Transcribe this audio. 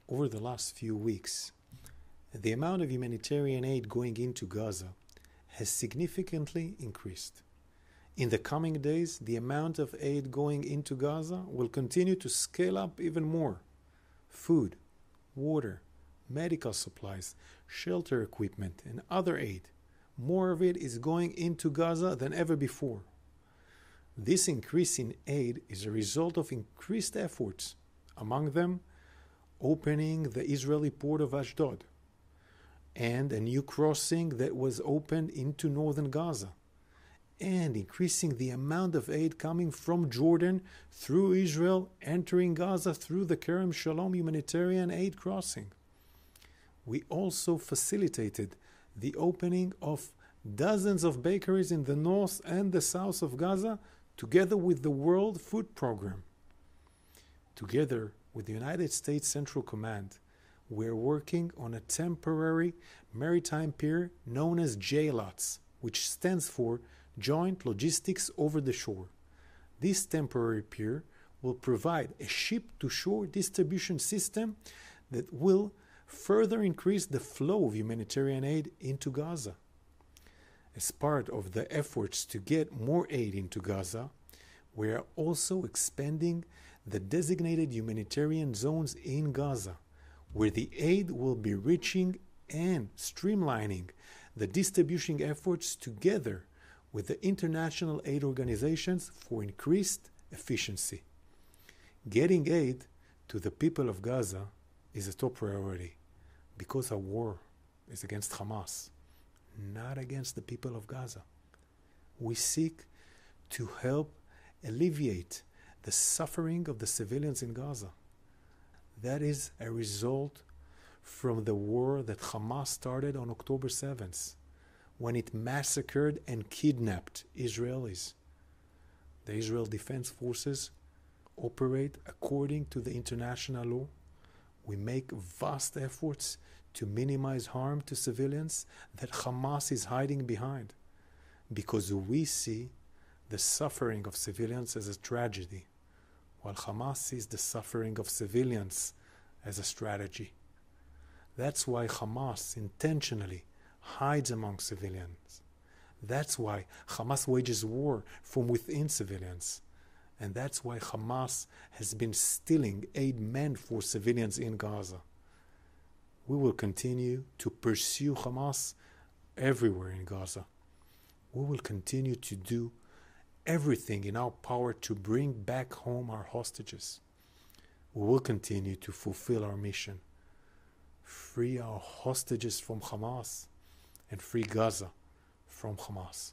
Over the last few weeks, the amount of humanitarian aid going into Gaza has significantly increased. In the coming days, the amount of aid going into Gaza will continue to scale up even more. Food, water, medical supplies, shelter equipment, and other aid. More of it is going into Gaza than ever before. This increase in aid is a result of increased efforts, among them opening the Israeli port of Ashdod and a new crossing that was opened into northern Gaza, and increasing the amount of aid coming from Jordan through Israel, entering Gaza through the Kerem Shalom humanitarian aid crossing. We also facilitated the opening of dozens of bakeries in the north and the south of Gaza, together with the World Food Program. Together with the United States Central Command, we're working on a temporary maritime pier known as JLOTS, which stands for Joint Logistics Over the Shore. This temporary pier will provide a ship-to-shore distribution system that will further increase the flow of humanitarian aid into Gaza. As part of the efforts to get more aid into Gaza, we are also expanding the designated humanitarian zones in Gaza, where the aid will be reaching and streamlining the distribution efforts together with the international aid organizations for increased efficiency. Getting aid to the people of Gaza is a top priority because our war is against Hamas, not against the people of Gaza. We seek to help alleviate the suffering of the civilians in Gaza. That is a result from the war that Hamas started on October 7th, when it massacred and kidnapped Israelis. The Israel Defense Forces operate according to the international law. We make vast efforts to minimize harm to civilians that Hamas is hiding behind, because we see the suffering of civilians as a tragedy, while Hamas sees the suffering of civilians as a strategy. That's why Hamas intentionally hides among civilians. That's why Hamas wages war from within civilians. And that's why Hamas has been stealing aid meant for civilians in Gaza. We will continue to pursue Hamas everywhere in Gaza. We will continue to do everything in our power to bring back home our hostages. We will continue to fulfill our mission. Free our hostages from Hamas and free Gaza from Hamas.